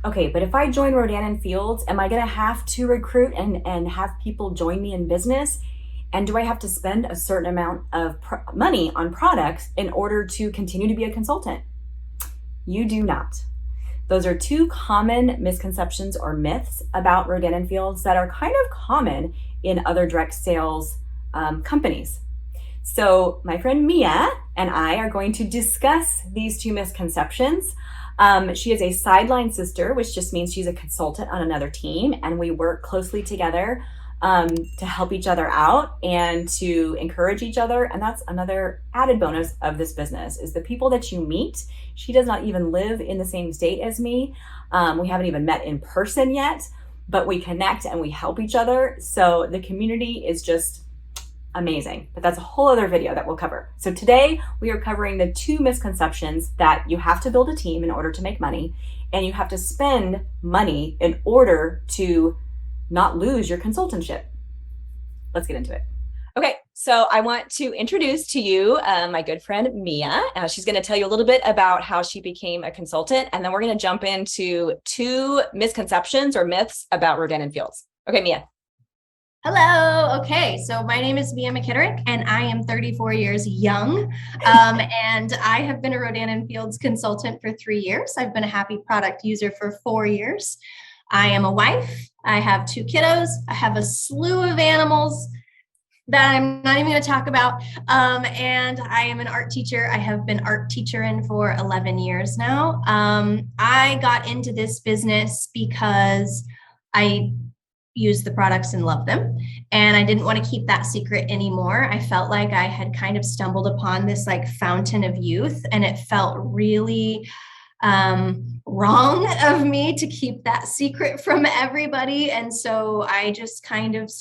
Okay, but if I join Rodan and Fields, am I going to have to recruit and have people join me in business? And do I have to spend a certain amount of money on products in order to continue to be a consultant? You do not. Those are two common misconceptions or myths about Rodan and Fields that are kind of common in other direct sales companies. So my friend Mia and I are going to discuss these two misconceptions. She is a sideline sister, which just means she's a consultant on another team, and we work closely together to help each other out and to encourage each other. And that's another added bonus of this business is the people that you meet. She does not even live in the same state as me. We haven't even met in person yet, but we connect and we help each other. So the community is just amazing, but that's a whole other video that we'll cover. So today we are covering the two misconceptions that you have to build a team in order to make money, and you have to spend money in order to not lose your consultantship. Let's get into it. Okay, so I want to introduce to you my good friend Mia. She's going to tell you a little bit about how she became a consultant, and then we're going to jump into two misconceptions or myths about Rodan and Fields. Okay, Mia. Hello. Okay. So my name is Mia McKitterick and I am 34 years young. And I have been a Rodan and Fields consultant for 3 years. I've been a happy product user for 4 years. I am a wife. I have 2 kiddos. I have a slew of animals that I'm not even going to talk about. And I am an art teacher. I have been art teacher for 11 years now. I got into this business because I use the products and love them. And I didn't want to keep that secret anymore. I felt like I had kind of stumbled upon this like fountain of youth, and it felt really wrong of me to keep that secret from everybody. And so I just kind of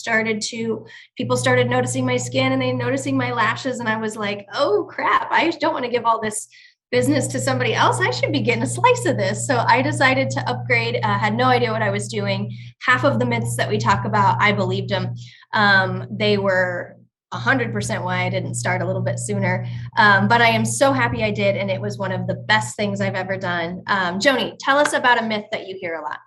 people started noticing my skin and they noticing my lashes. And I was like, oh crap, I don't want to give all this business to somebody else. I should be getting a slice of this. So I decided to upgrade, had no idea what I was doing. Half of the myths that we talk about, I believed them. They were 100% why I didn't start a little bit sooner. But I am so happy I did. And it was one of the best things I've ever done. Joni, tell us about a myth that you hear a lot.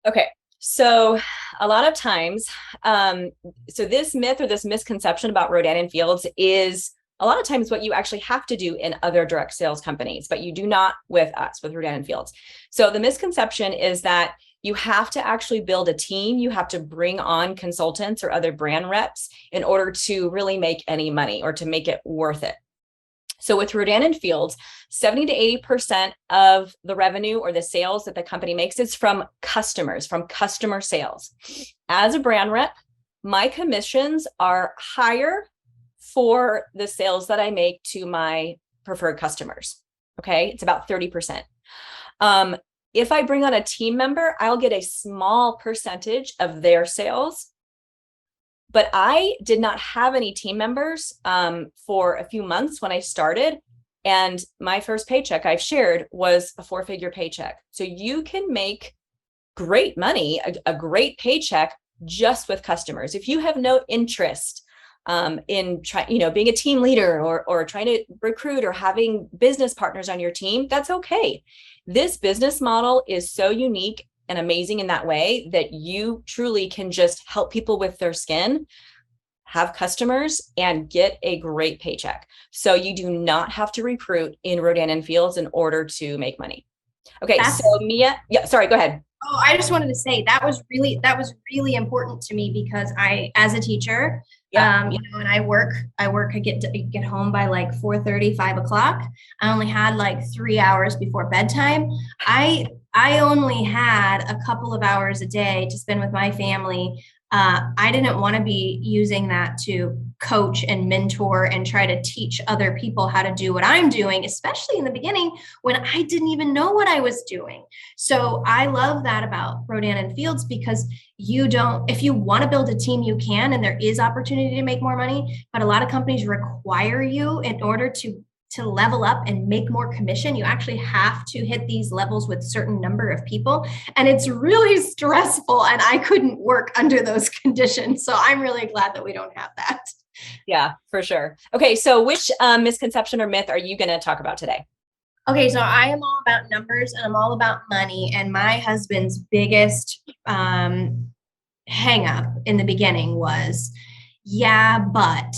Okay. So a lot of times, so this myth or this misconception about Rodan and Fields is a lot of times what you actually have to do in other direct sales companies, but you do not with us, with Rodan and Fields. So the misconception is that you have to actually build a team. You have to bring on consultants or other brand reps in order to really make any money or to make it worth it. So with Rodan and Fields, 70 to 80% of the revenue or the sales that the company makes is from customers, from customer sales. As a brand rep, my commissions are higher for the sales that I make to my preferred customers. Okay, it's about 30%. If I bring on a team member, I'll get a small percentage of their sales. But I did not have any team members for a few months when I started. And my first paycheck I've shared was a 4-figure paycheck. So you can make great money, a great paycheck just with customers. If you have no interest in being a team leader or trying to recruit or having business partners on your team, that's okay. This business model is so unique and amazing in that way that you truly can just help people with their skin, have customers, and get a great paycheck. So you do not have to recruit in Rodan and Fields in order to make money. Okay, so Mia, yeah, sorry, go ahead. Oh, I just wanted to say that was really important to me because as a teacher, and I work, I get home by like 4:30, 5 o'clock. I only had like 3 hours before bedtime. I only had a couple of hours a day to spend with my family. I didn't want to be using that to coach and mentor and try to teach other people how to do what I'm doing, especially in the beginning when I didn't even know what I was doing. So I love that about Rodan and Fields because if you want to build a team, you can, and there is opportunity to make more money, but a lot of companies require you in order to level up and make more commission. You actually have to hit these levels with a certain number of people. And it's really stressful. And I couldn't work under those conditions. So I'm really glad that we don't have that. Yeah, for sure. Okay. So which misconception or myth are you going to talk about today? Okay, so I am all about numbers and I'm all about money. And my husband's biggest hang up in the beginning was, yeah, but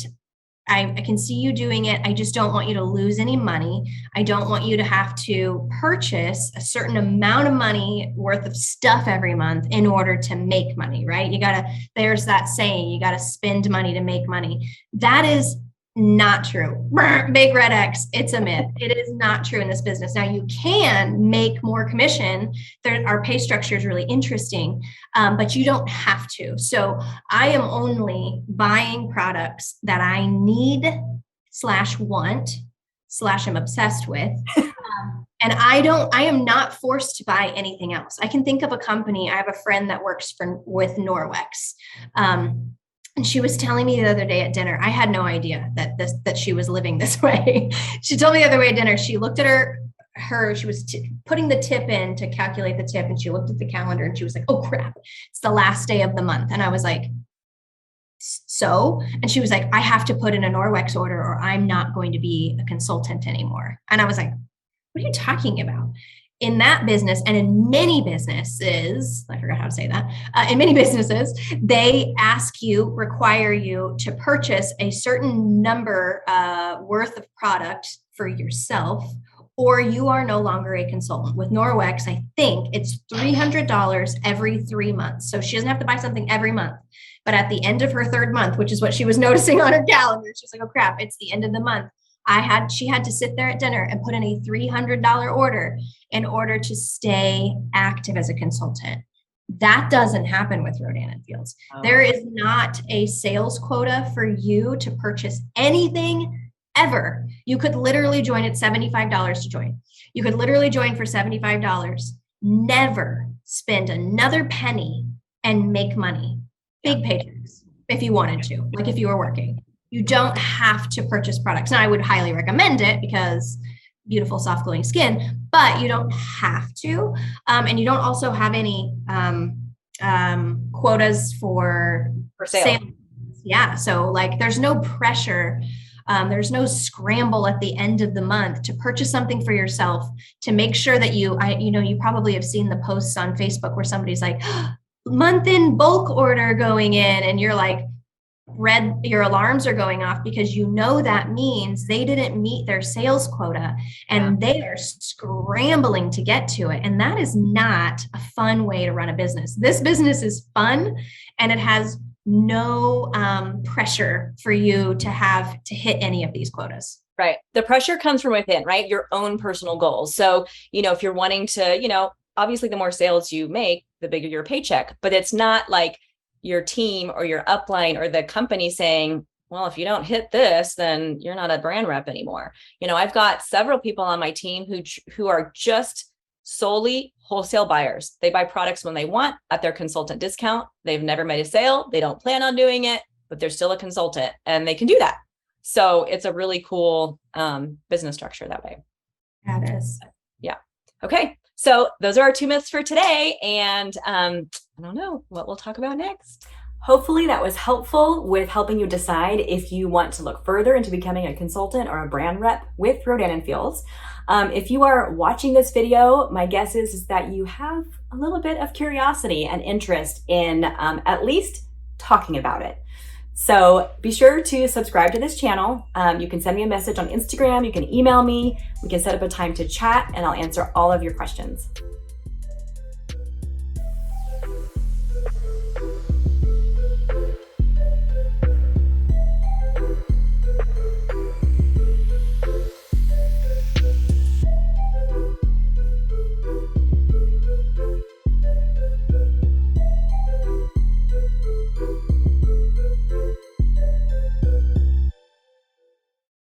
I can see you doing it. I just don't want you to lose any money. I don't want you to have to purchase a certain amount of money worth of stuff every month in order to make money, right? There's that saying, you got to spend money to make money. That is not true. Big red X. It's a myth. It is not true in this business. Now you can make more commission. Our pay structure is really interesting, but you don't have to. So I am only buying products that I need / want / am obsessed with. And I am not forced to buy anything else. I can think of a company. I have a friend that works with Norwex. And she was telling me the other day at dinner, I had no idea that she was living this way. She told me the other way at dinner, she looked at she was putting the tip in to calculate the tip, and she looked at the calendar and she was like, oh crap, it's the last day of the month. And I was like, so? And she was like, I have to put in a Norwex order or I'm not going to be a consultant anymore. And I was like, what are you talking about? In that business and in many businesses, I forgot how to say that, in many businesses, they require you to purchase a certain number worth of product for yourself, or you are no longer a consultant. With Norwex, I think it's $300 every 3 months. So she doesn't have to buy something every month. But at the end of her third month, which is what she was noticing on her calendar, she was like, oh crap, it's the end of the month. She had to sit there at dinner and put in a $300 order in order to stay active as a consultant. That doesn't happen with Rodan and Fields. Oh. There is not a sales quota for you to purchase anything ever. You could literally join at $75 to join. You could literally join for $75, never spend another penny and make money. Big paychecks if you wanted to, like if you were working. You don't have to purchase products. And I would highly recommend it because beautiful, soft, glowing skin, but you don't have to. And you don't also have any quotas for sale. Yeah. So like there's no pressure. There's no scramble at the end of the month to purchase something for yourself, to make sure that you probably have seen the posts on Facebook where somebody's like, month in bulk order going in, and you're like, your alarms are going off because you know that means they didn't meet their sales quota and they are scrambling to get to it. And that is not a fun way to run a business. This business is fun and it has no pressure for you to have to hit any of these quotas. Right. The pressure comes from within, right? Your own personal goals. So, if you're wanting to, obviously the more sales you make, the bigger your paycheck, but it's not like your team or your upline or the company saying, well, if you don't hit this, then you're not a brand rep anymore. I've got several people on my team who are just solely wholesale buyers. They buy products when they want at their consultant discount. They've never made a sale. They don't plan on doing it, but they're still a consultant and they can do that. So it's a really cool business structure that way. That is. Yeah. Okay. So those are our 2 myths for today. And I don't know what we'll talk about next. Hopefully that was helpful with helping you decide if you want to look further into becoming a consultant or a brand rep with Rodan and Fields. If you are watching this video, my guess is that you have a little bit of curiosity and interest in at least talking about it. So be sure to subscribe to this channel. You can send me a message on Instagram. You can email me. We can set up a time to chat and I'll answer all of your questions.